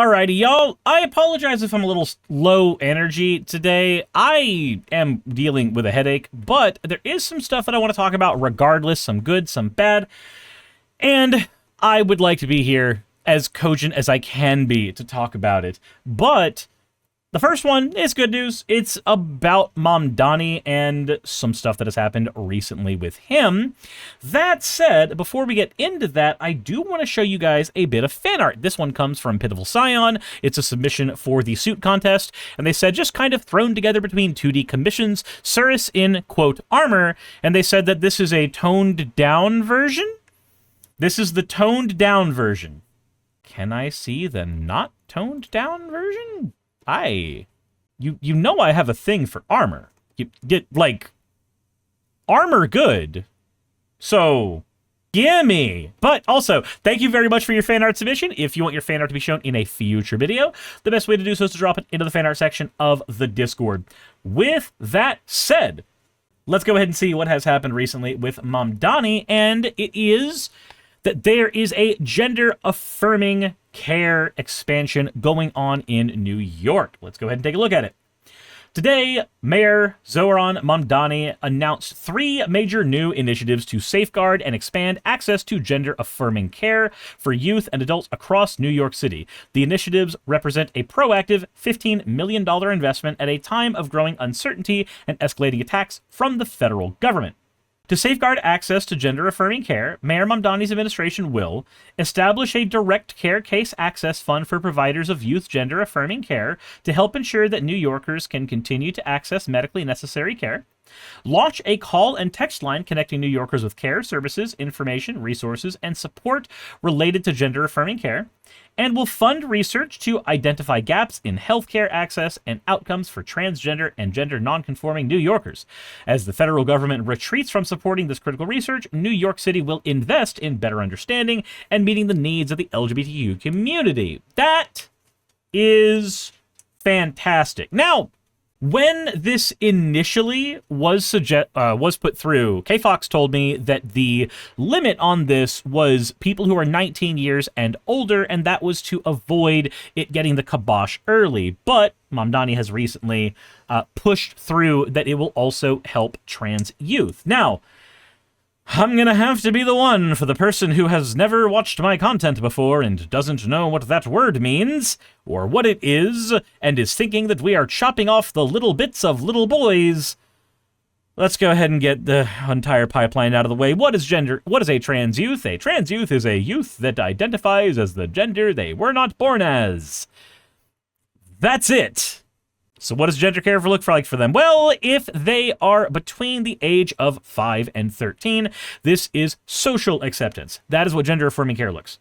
Alrighty, y'all. I apologize if I'm a little low energy today. I am dealing with a headache, but there is some stuff that I want to talk about regardless, some good, some bad, and I would like to be here as cogent as I can be to talk about it. But the first one is good news. It's about Mamdani and some stuff that has happened recently with him. That said, before we get into that, I do want to show you guys a bit of fan art. This one comes from Pitiful Scion. It's a submission for the suit contest, and they said just kind of thrown together between 2D commissions, Suris in, quote, armor, and they said that this is a toned down version? This is the toned down version. Can I see the not toned down version? You know I have a thing for armor. You get, like, armor good. So, gimme. But also, thank you very much for your fan art submission. If you want your fan art to be shown in a future video, the best way to do so is to drop it into the fan art section of the Discord. With that said, let's go ahead and see what has happened recently with Mamdani, and it is that there is a gender-affirming care expansion going on in New York. Let's go ahead and take a look at it. Today, Mayor Zohran Mamdani announced 3 major new initiatives to safeguard and expand access to gender-affirming care for youth and adults across New York City. The initiatives represent a proactive $15 million investment at a time of growing uncertainty and escalating attacks from the federal government. To safeguard access to gender-affirming care, Mayor Mamdani's administration will establish a direct care case access fund for providers of youth gender-affirming care to help ensure that New Yorkers can continue to access medically necessary care, launch a call and text line connecting New Yorkers with care, services, information, resources, and support related to gender-affirming care, and will fund research to identify gaps in healthcare access and outcomes for transgender and gender nonconforming New Yorkers. As the federal government retreats from supporting this critical research, New York City will invest in better understanding and meeting the needs of the LGBTQ community. That is fantastic. Now, when this initially was put through, K-Fox told me that the limit on this was people who are 19 years and older, and that was to avoid it getting the kibosh early. But Mamdani has recently pushed through that it will also help trans youth. Now, I'm gonna have to be the one for the person who has never watched my content before and doesn't know what that word means, or what it is, and is thinking that we are chopping off the little bits of little boys. Let's go ahead and get the entire pipeline out of the way. What is a trans youth? A trans youth is a youth that identifies as the gender they were not born as. That's it. So what does gender care look like for them? Well, if they are between the age of 5 and 13, this is social acceptance. That is what gender-affirming care looks.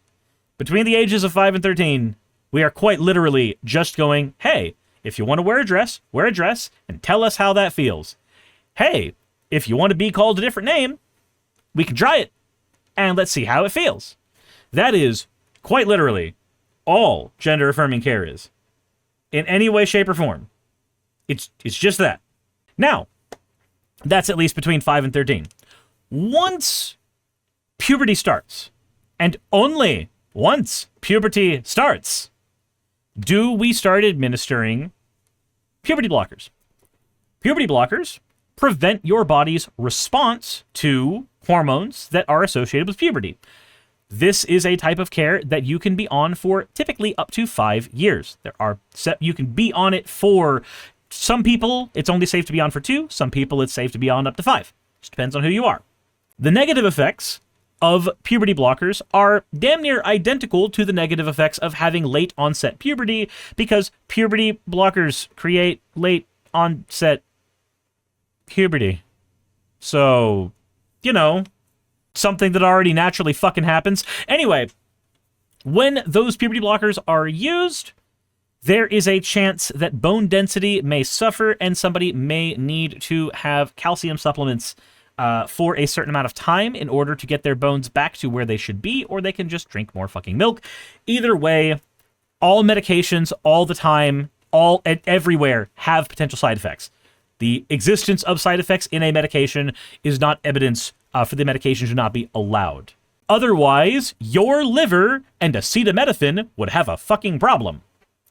Between the ages of 5 and 13, we are quite literally just going, hey, if you want to wear a dress, and tell us how that feels. Hey, if you want to be called a different name, we can try it, and let's see how it feels. That is, quite literally, all gender-affirming care is. In any way, shape, or form. It's just that. Now, that's at least between 5 and 13. Once puberty starts, and only once puberty starts, do we start administering puberty blockers. Puberty blockers prevent your body's response to hormones that are associated with puberty. This is a type of care that you can be on for typically up to 5 years. You can be on it for some people, it's only safe to be on for 2. Some people, it's safe to be on up to 5. Just depends on who you are. The negative effects of puberty blockers are damn near identical to the negative effects of having late onset puberty, because puberty blockers create late onset puberty. So, you know, something that already naturally fucking happens. Anyway, when those puberty blockers are used, there is a chance that bone density may suffer and somebody may need to have calcium supplements for a certain amount of time in order to get their bones back to where they should be, or they can just drink more fucking milk. Either way, all medications, all the time, everywhere have potential side effects. The existence of side effects in a medication is not evidence for the medication to not be allowed. Otherwise, your liver and acetaminophen would have a fucking problem.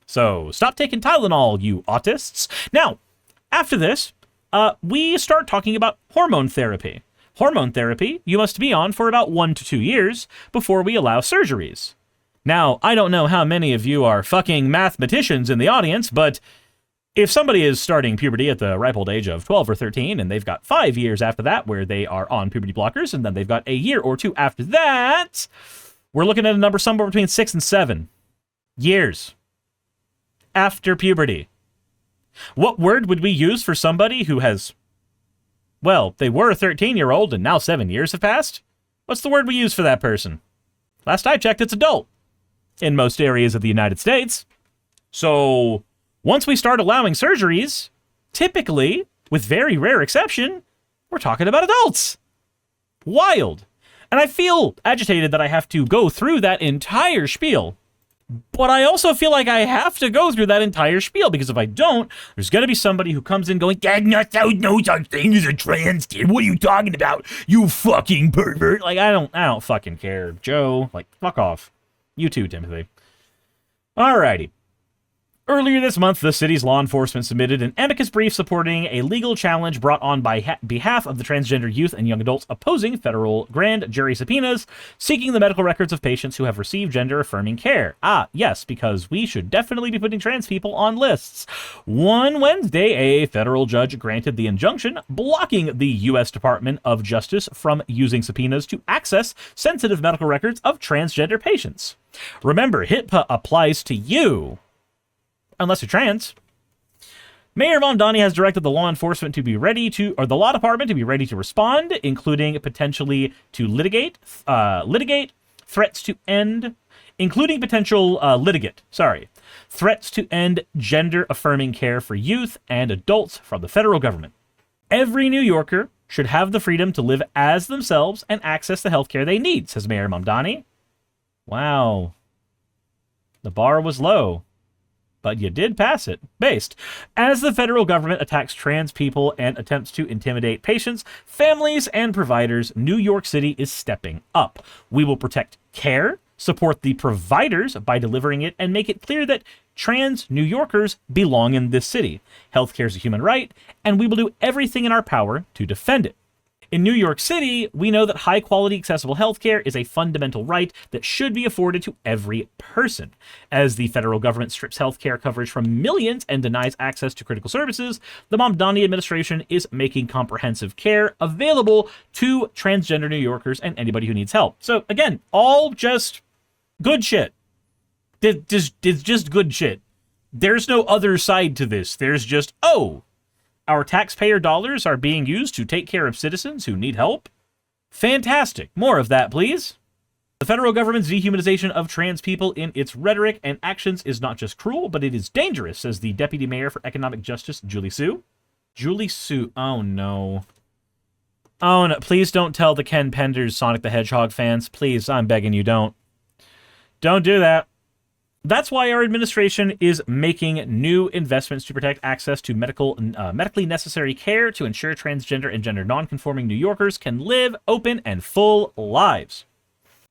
So stop taking Tylenol, you autists. Now, after this, we start talking about hormone therapy. Hormone therapy you must be on for about 1 to 2 years before we allow surgeries. Now, I don't know how many of you are fucking mathematicians in the audience, but if somebody is starting puberty at the ripe old age of 12 or 13, and they've got 5 years after that where they are on puberty blockers, and then they've got a year or 2 after that, we're looking at a number somewhere between 6 and 7 years after puberty. What word would we use for somebody who has, well, they were a 13-year-old and now 7 years have passed? What's the word we use for that person? Last I checked, it's adult in most areas of the United States. So once we start allowing surgeries, typically, with very rare exception, we're talking about adults. Wild. And I feel agitated that I have to go through that entire spiel. But I also feel like I have to go through that entire spiel, because if I don't, there's going to be somebody who comes in going, "There's no such thing as a trans kid. What are you talking about, you fucking pervert?" Like, I don't fucking care, Joe. Like, fuck off. You too, Timothy. Alrighty. Earlier this month, the city's law enforcement submitted an amicus brief supporting a legal challenge brought on by behalf of the transgender youth and young adults opposing federal grand jury subpoenas, seeking the medical records of patients who have received gender-affirming care. Ah, yes, because we should definitely be putting trans people on lists. One Wednesday, a federal judge granted the injunction, blocking the U.S. Department of Justice from using subpoenas to access sensitive medical records of transgender patients. Remember, HIPAA applies to you, unless you're trans. Mayor Mamdani has directed the law enforcement to be ready to, or the law department to be ready to respond, including potentially to litigate threats to end, including potential threats to end gender-affirming care for youth and adults from the federal government. Every New Yorker should have the freedom to live as themselves and access the health care they need, says Mayor Mamdani. Wow. The bar was low, but you did pass it. Based. As the federal government attacks trans people and attempts to intimidate patients, families, and providers, New York City is stepping up. We will protect care, support the providers by delivering it, and make it clear that trans New Yorkers belong in this city. Healthcare is a human right, and we will do everything in our power to defend it. In New York City, we know that high-quality, accessible healthcare is a fundamental right that should be afforded to every person. As the federal government strips healthcare coverage from millions and denies access to critical services, the Mamdani administration is making comprehensive care available to transgender New Yorkers and anybody who needs help. So, again, all just good shit. It's just good shit. There's no other side to this. There's just, oh, our taxpayer dollars are being used to take care of citizens who need help? Fantastic. More of that, please. The federal government's dehumanization of trans people in its rhetoric and actions is not just cruel, but it is dangerous, says the Deputy Mayor for Economic Justice, Julie Su. Julie Su. Oh, no. Oh, no. Please don't tell the Ken Penders Sonic the Hedgehog fans. Please, I'm begging you, don't. Don't do that. That's why our administration is making new investments to protect access to medically necessary care to ensure transgender and gender nonconforming New Yorkers can live open and full lives.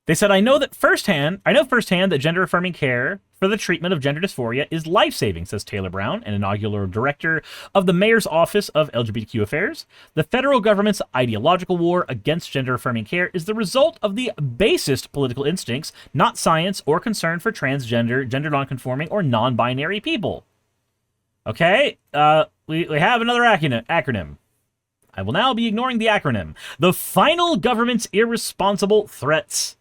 They said, I know firsthand that gender-affirming care for the treatment of gender dysphoria is life-saving, says Taylor Brown, an inaugural director of the Mayor's Office of LGBTQ Affairs. The federal government's ideological war against gender-affirming care is the result of the basest political instincts, not science or concern for transgender, gender nonconforming, or non-binary people. Okay, we have another acronym. I will now be ignoring the acronym. The federal government's irresponsible threats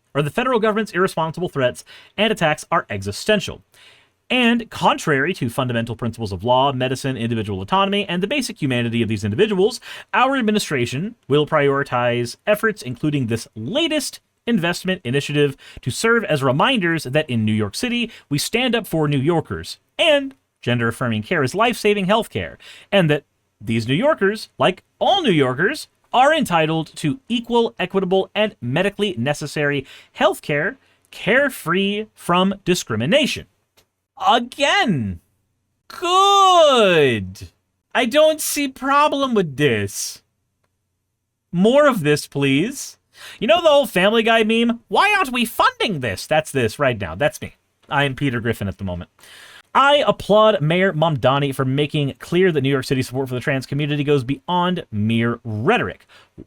and attacks are existential. And contrary to fundamental principles of law, medicine, individual autonomy, and the basic humanity of these individuals, our administration will prioritize efforts, including this latest investment initiative, to serve as reminders that in New York City, we stand up for New Yorkers, and gender-affirming care is life-saving healthcare, and that these New Yorkers, like all New Yorkers, are entitled to equal, equitable, and medically necessary health care, care-free from discrimination. Again, good. I don't see problem with this. More of this, please. You know the old Family Guy meme? Why aren't we funding this? That's this right now. That's me. I am Peter Griffin at the moment. I applaud Mayor Mamdani for making clear that New York City's support for the trans community goes beyond mere rhetoric,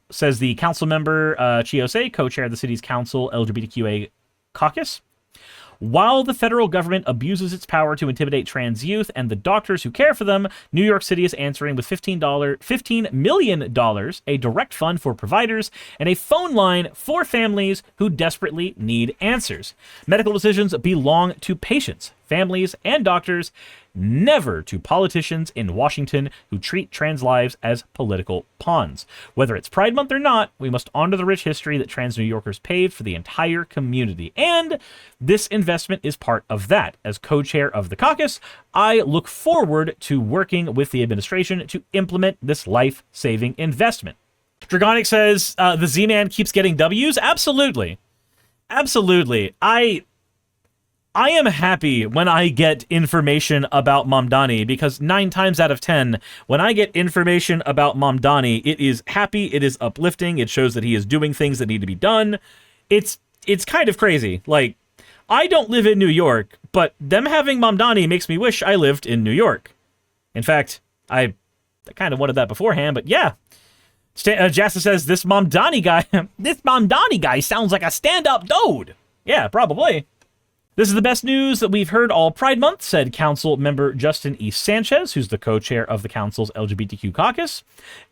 says the council member Chiose, co-chair of the city's council LGBTQA caucus. While the federal government abuses its power to intimidate trans youth and the doctors who care for them, New York City is answering with $15 million, a direct fund for providers, and a phone line for families who desperately need answers. Medical decisions belong to patients, families, and doctors, never to politicians in Washington who treat trans lives as political pawns. Whether it's Pride Month or not, we must honor the rich history that trans New Yorkers paved for the entire community. And this investment is part of that. As co-chair of the caucus, I look forward to working with the administration to implement this life-saving investment. Dragonic says, the Z-Man keeps getting W's? Absolutely. Absolutely. I am happy when I get information about Mamdani, because 9 times out of 10, when I get information about Mamdani, it is happy, it is uplifting, it shows that he is doing things that need to be done. It's kind of crazy. Like, I don't live in New York, but them having Mamdani makes me wish I lived in New York. In fact, I kind of wanted that beforehand, but yeah. Jassa says, this Mamdani guy sounds like a stand-up dude. Yeah, probably. This is the best news that we've heard all Pride Month, said Council Member Justin E. Sanchez, who's the co-chair of the Council's LGBTQ caucus.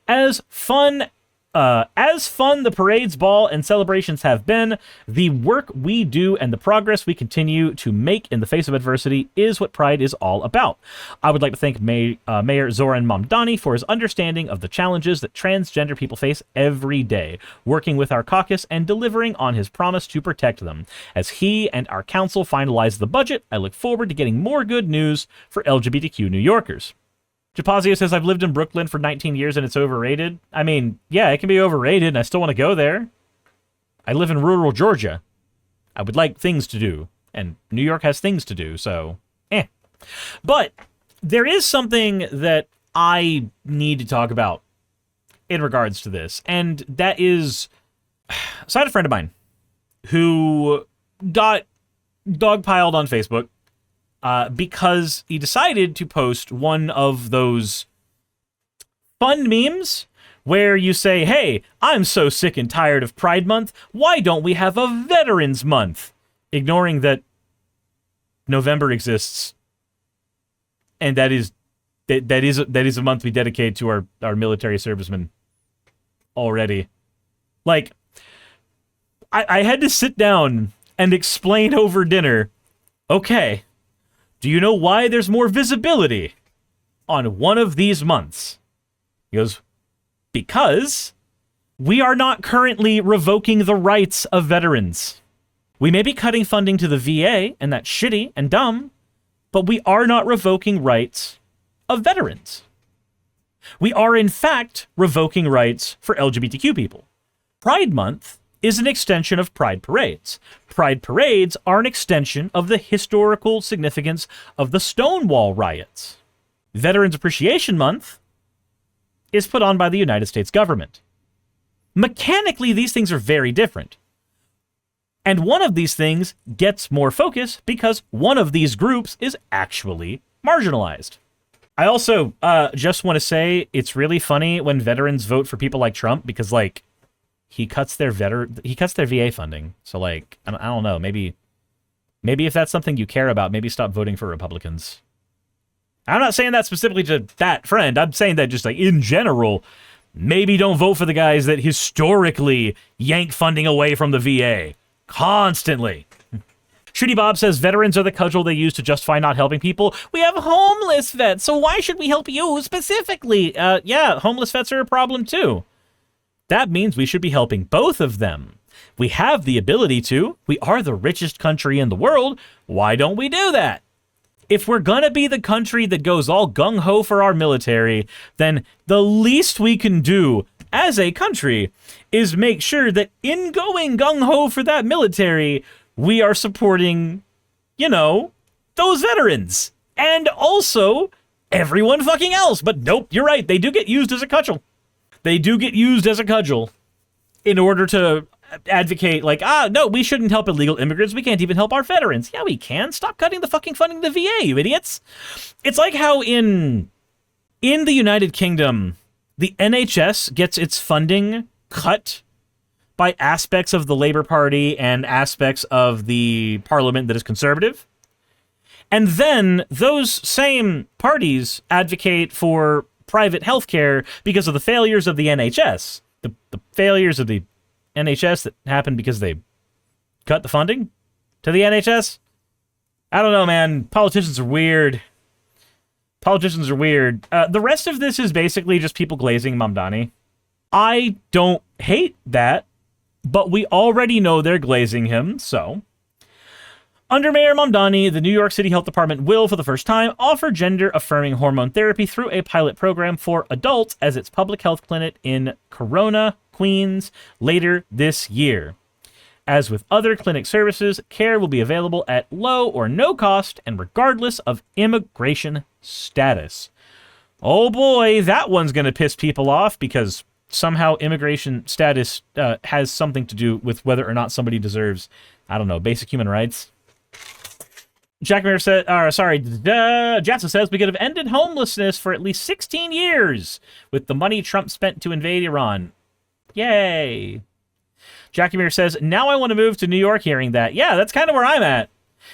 As fun the parades, ball, and celebrations have been, the work we do and the progress we continue to make in the face of adversity is what Pride is all about. I would like to thank Mayor Zohran Mamdani for his understanding of the challenges that transgender people face every day, working with our caucus and delivering on his promise to protect them. As he and our council finalize the budget, I look forward to getting more good news for LGBTQ New Yorkers. Japazio says, I've lived in Brooklyn for 19 years and it's overrated. I mean, yeah, it can be overrated and I still want to go there. I live in rural Georgia. I would like things to do, and New York has things to do, so But there is something that I need to talk about in regards to this, and that is, so I had a friend of mine who got dogpiled on Facebook because he decided to post one of those fun memes where you say, hey, I'm so sick and tired of Pride Month, why don't we have a Veterans Month? Ignoring that November exists, and that is a month we dedicate to our military servicemen already. Like, I had to sit down and explain over dinner, okay, do you know why there's more visibility on one of these months? He goes, because we are not currently revoking the rights of veterans. We may be cutting funding to the VA, and that's shitty and dumb, but we are not revoking rights of veterans. We are, in fact, revoking rights for LGBTQ people. Pride Month is an extension of Pride Parades. Pride Parades are an extension of the historical significance of the Stonewall riots. Veterans Appreciation Month is put on by the United States government. Mechanically, these things are very different. And one of these things gets more focus because one of these groups is actually marginalized. I also just want to say it's really funny when veterans vote for people like Trump because, like, he cuts their VA funding. So, like, I don't know. Maybe if that's something you care about, maybe stop voting for Republicans. I'm not saying that specifically to that friend. I'm saying that just, like, in general, maybe don't vote for the guys that historically yank funding away from the VA. Constantly. Shooty Bob says, veterans are the cudgel they use to justify not helping people. We have homeless vets, so why should we help you specifically? Yeah, homeless vets are a problem too. That means we should be helping both of them. We have the ability to. We are the richest country in the world. Why don't we do that? If we're gonna be the country that goes all gung-ho for our military, then the least we can do as a country is make sure that in going gung-ho for that military, we are supporting, you know, those veterans. And also everyone fucking else. But nope, you're right. They do get used as a cudgel. They do get used as a cudgel in order to advocate like, no, we shouldn't help illegal immigrants. We can't even help our veterans. Yeah, we can. Stop cutting the fucking funding to the VA, you idiots. It's like how in the United Kingdom, the NHS gets its funding cut by aspects of the Labour Party and aspects of the parliament that is conservative. And then those same parties advocate for private healthcare because of the failures of the NHS. The failures of the NHS that happened because they cut the funding to the NHS. I don't know, man. Politicians are weird. Politicians are weird. The rest of this is basically just people glazing Mamdani. I don't hate that, but we already know they're glazing him, so. Under Mayor Mamdani, the New York City Health Department will, for the first time, offer gender-affirming hormone therapy through a pilot program for adults as its public health clinic in Corona, Queens, later this year. As with other clinic services, care will be available at low or no cost and regardless of immigration status. Oh boy, that one's going to piss people off because somehow immigration status has something to do with whether or not somebody deserves, I don't know, basic human rights. Jackmere said, Jatsa says we could have ended homelessness for at least 16 years with the money Trump spent to invade Iran. Yay. Jackmere says, now I want to move to New York hearing that. Yeah, that's kind of where I'm at.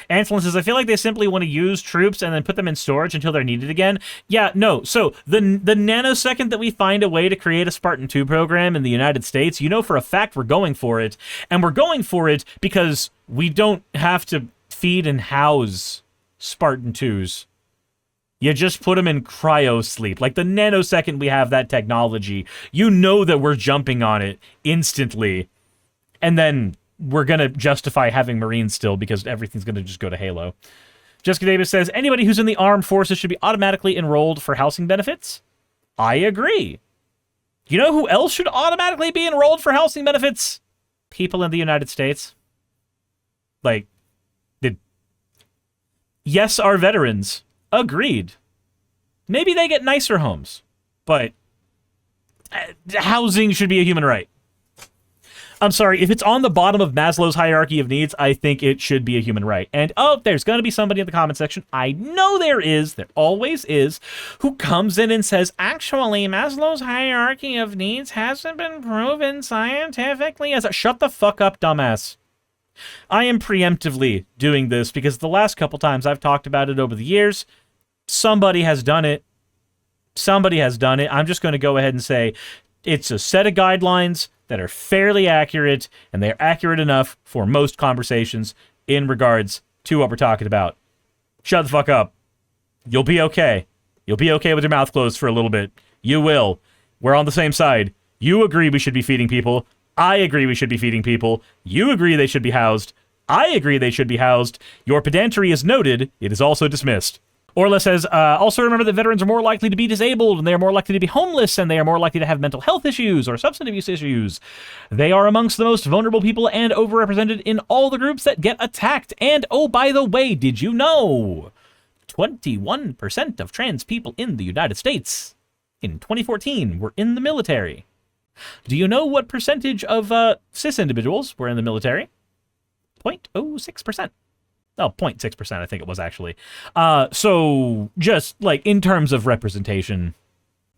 Anselin says, I feel like they simply want to use troops and then put them in storage until they're needed again. Yeah, no. So the nanosecond that we find a way to create a Spartan 2 program in the United States, you know for a fact we're going for it. And we're going for it because we don't have to feed and house Spartan 2s. You just put them in cryo sleep. Like the nanosecond we have that technology, you know that we're jumping on it instantly. And then we're going to justify having Marines still because everything's going to just go to Halo. Jessica Davis says, anybody who's in the armed forces should be automatically enrolled for housing benefits. I agree. You know who else should automatically be enrolled for housing benefits? People in the United States. Like, yes, our veterans. Agreed. Maybe they get nicer homes, but housing should be a human right. I'm sorry, if it's on the bottom of Maslow's hierarchy of needs, I think it should be a human right. And, there's going to be somebody in the comment section, I know there always is, who comes in and says, actually, Maslow's hierarchy of needs hasn't been proven scientifically as a... Shut the fuck up, dumbass. I am preemptively doing this because the last couple times I've talked about it over the years, somebody has done it. Somebody has done it. I'm just going to go ahead and say it's a set of guidelines that are fairly accurate, and they're accurate enough for most conversations in regards to what we're talking about. Shut the fuck up. You'll be okay. You'll be okay with your mouth closed for a little bit. You will. We're on the same side. You agree we should be feeding people. I agree we should be feeding people. You agree they should be housed. I agree they should be housed. Your pedantry is noted. It is also dismissed. Orla says, also remember that veterans are more likely to be disabled, and they are more likely to be homeless, and they are more likely to have mental health issues or substance abuse issues. They are amongst the most vulnerable people and overrepresented in all the groups that get attacked. And, oh, by the way, did you know 21% of trans people in the United States in 2014 were in the military? Do you know what percentage of cis individuals were in the military? 0.06%. Oh, 0.6%, I think it was, actually. So, just, like, in terms of representation,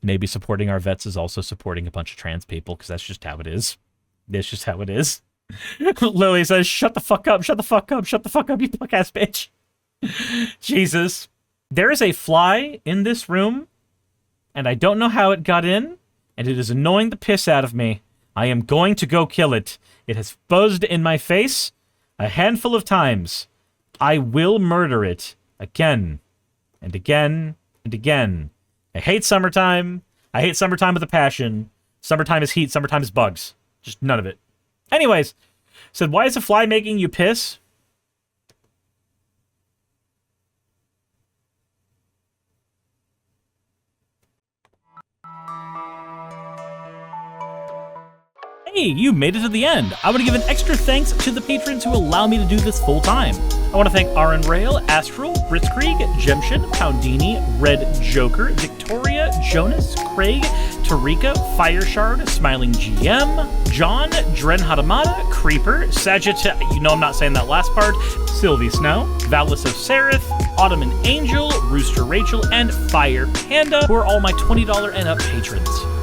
maybe supporting our vets is also supporting a bunch of trans people, because that's just how it is. That's just how it is. Lily says, shut the fuck up, shut the fuck up, shut the fuck up, you punk-ass bitch. Jesus. There is a fly in this room, and I don't know how it got in, and it is annoying the piss out of me. I am going to go kill it. It has buzzed in my face a handful of times. I will murder it again and again and again. I hate summertime. I hate summertime with a passion. Summertime is heat. Summertime is bugs. Just none of it. Anyways, said, why is a fly making you piss? Hey, you made it to the end. I want to give an extra thanks to the patrons who allow me to do this full time. I want to thank Aaron Rail, Astral, Britzkrieg, Jemshin, Poundini, Red Joker, Victoria, Sarah, Jonas, Craig, Tarika, Fireshard, Smiling GM, John, Dren Hadamada, Creeper, Sagitta, you know I'm not saying that last part, Sylvie Snow, Valis of Seraph, Ottoman Angel, Rooster Rachel, and Fire Panda, who are all my $20 and up patrons.